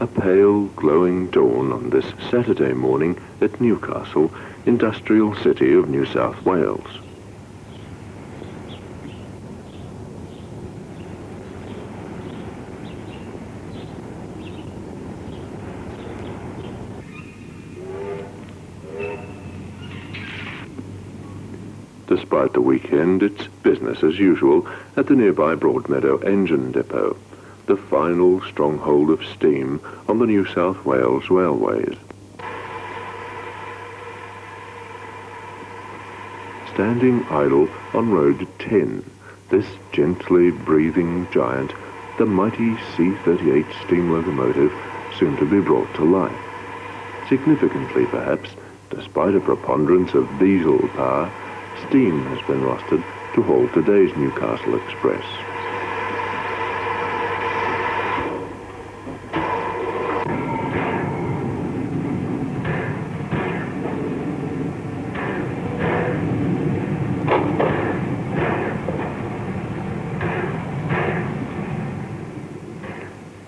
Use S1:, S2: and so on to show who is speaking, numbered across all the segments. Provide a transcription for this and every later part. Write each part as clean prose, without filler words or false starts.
S1: A pale, glowing dawn on this Saturday morning at Newcastle, industrial city of New South Wales. Despite the weekend, it's business as usual at the nearby Broadmeadow Engine Depot, the final stronghold of steam on the New South Wales railways. Standing idle on Road 10, this gently breathing giant, the mighty C-38 steam locomotive, soon to be brought to life. Significantly perhaps, despite a preponderance of diesel power, steam has been rostered to haul today's Newcastle Express.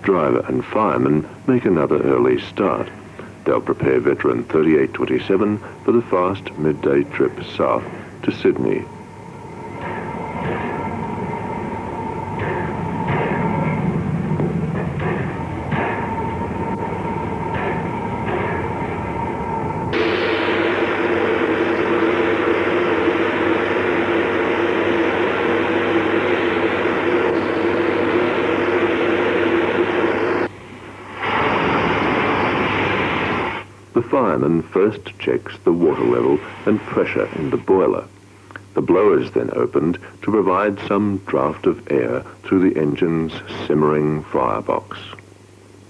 S1: Driver and fireman make another early start. They'll prepare veteran 3827 for the fast midday trip south to Sydney. The fireman first checks the water level and pressure in the boiler. The blower is then opened to provide some draft of air through the engine's simmering firebox.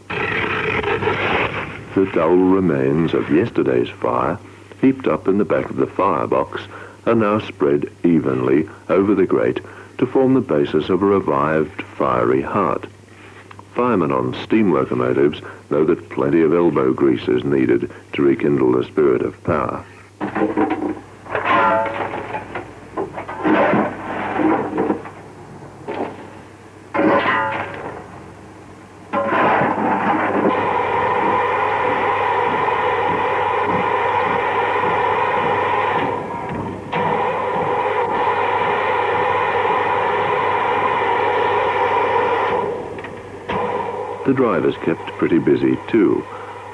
S1: The dull remains of yesterday's fire, heaped up in the back of the firebox, are now spread evenly over the grate to form the basis of a revived fiery heart. Firemen on steam locomotives know that plenty of elbow grease is needed to rekindle the spirit of power. The driver's kept pretty busy too.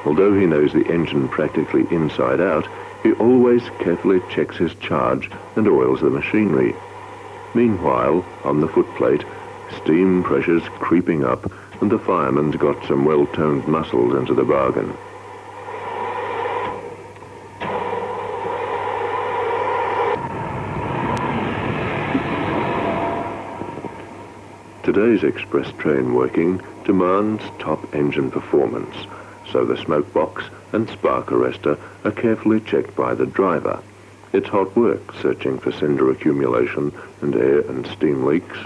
S1: Although he knows the engine practically inside out, he always carefully checks his charge and oils the machinery. Meanwhile, on the footplate, steam pressure's creeping up and the fireman's got some well-toned muscles into the bargain. Today's express train working demands top engine performance, so the smoke box and spark arrestor are carefully checked by the driver. It's hot work searching for cinder accumulation and air and steam leaks.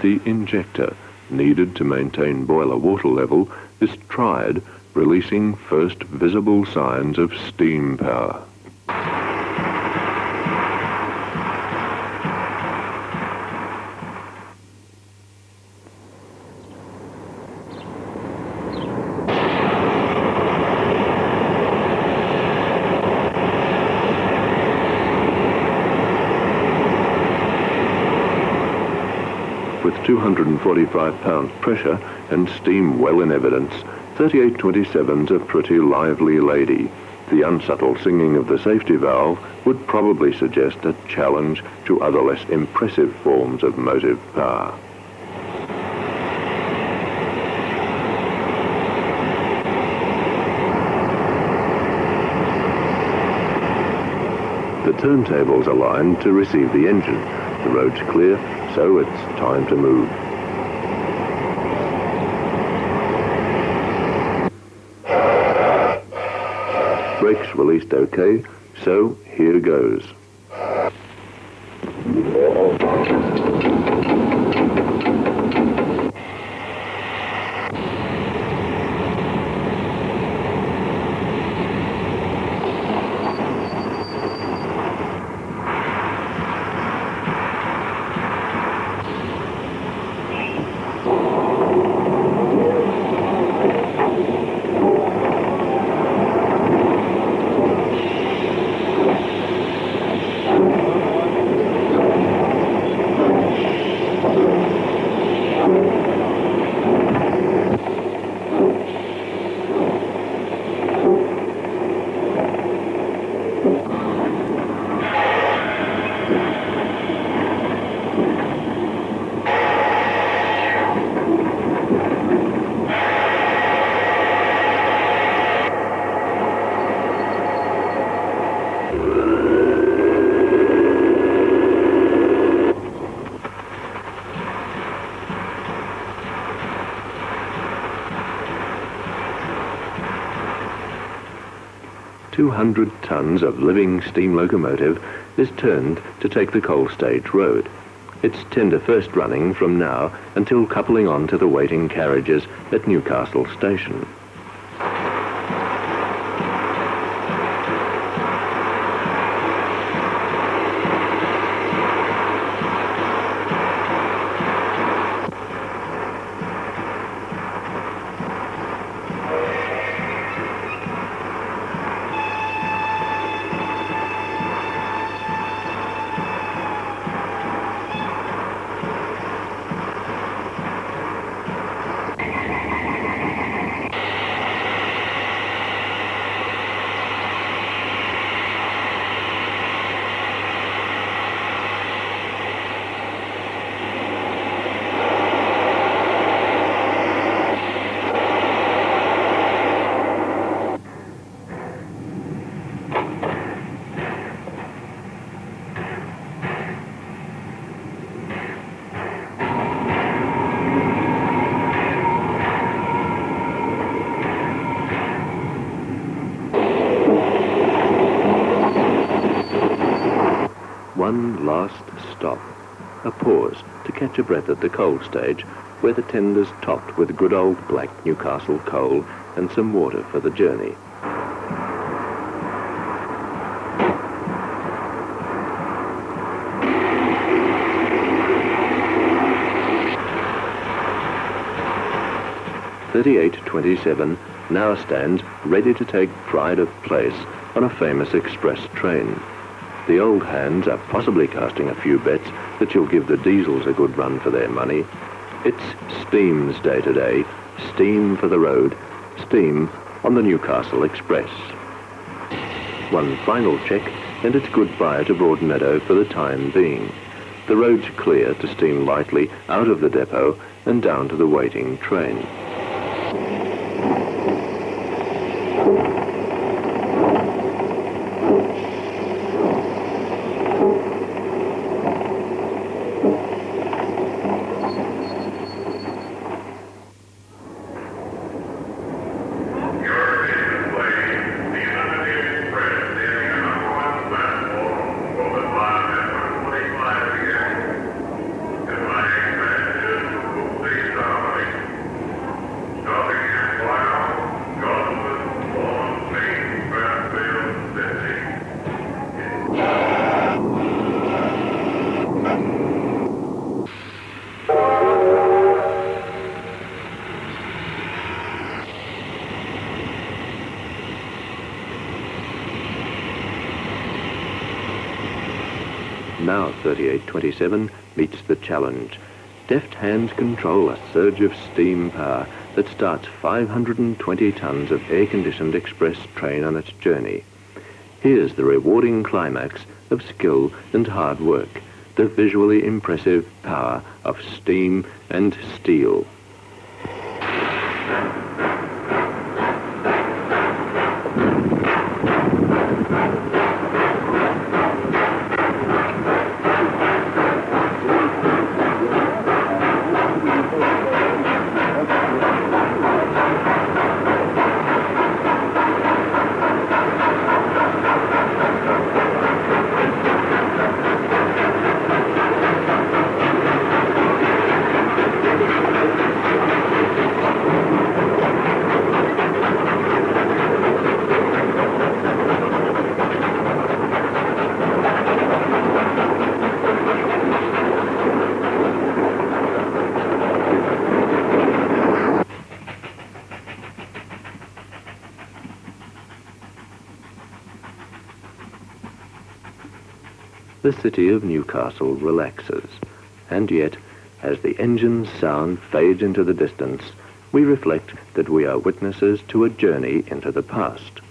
S1: The injector, needed to maintain boiler water level, is tried, releasing first visible signs of steam power. With 245 pounds pressure and steam well in evidence, 3827's a pretty lively lady. The unsubtle singing of the safety valve would probably suggest a challenge to other less impressive forms of motive power. The turntables are lined to receive the engine. The road's clear, so it's time to move. Brakes released okay, so here goes. "200 tons of living steam locomotive is turned to take the coal stage road. It's tender first running from now until coupling on to the waiting carriages at Newcastle Station. One last stop, a pause to catch a breath at the coal stage, where the tender's topped with good old black Newcastle coal and some water for the journey. "3827 now stands ready to take pride of place on a famous express train. The old hands are possibly casting a few bets that you'll give the diesels a good run for their money. It's Steam's day today, steam for the road, steam on the Newcastle Express. One final check and it's goodbye to Broadmeadow for the time being. The road's clear to steam lightly out of the depot and down to the waiting train. Now 3827 meets the challenge. Deft hands control a surge of steam power that starts 520 tons of air-conditioned express train on its journey. Here's the rewarding climax of skill and hard work, the visually impressive power of steam and steel.
S2: the city of Newcastle relaxes, and yet, as the engine's sound fades into the distance, we reflect that we are witnesses to a journey into the past.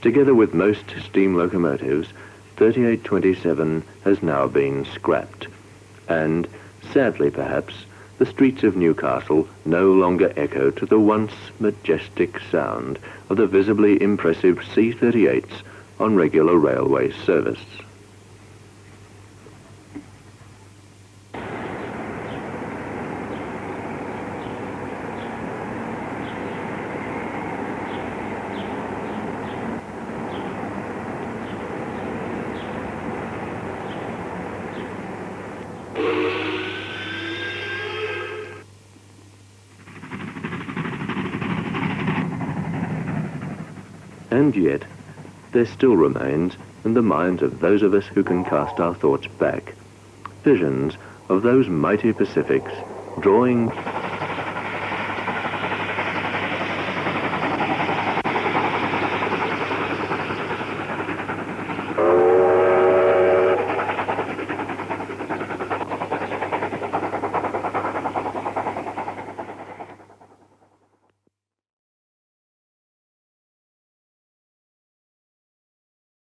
S2: Together with most steam locomotives, 3827 has now been scrapped, and, sadly perhaps, the streets of Newcastle no longer echo to the once majestic sound of the visibly impressive C-38s on regular railway service. And yet, there still remains, in the minds of those of us who can cast our thoughts back, visions of those mighty Pacifics drawing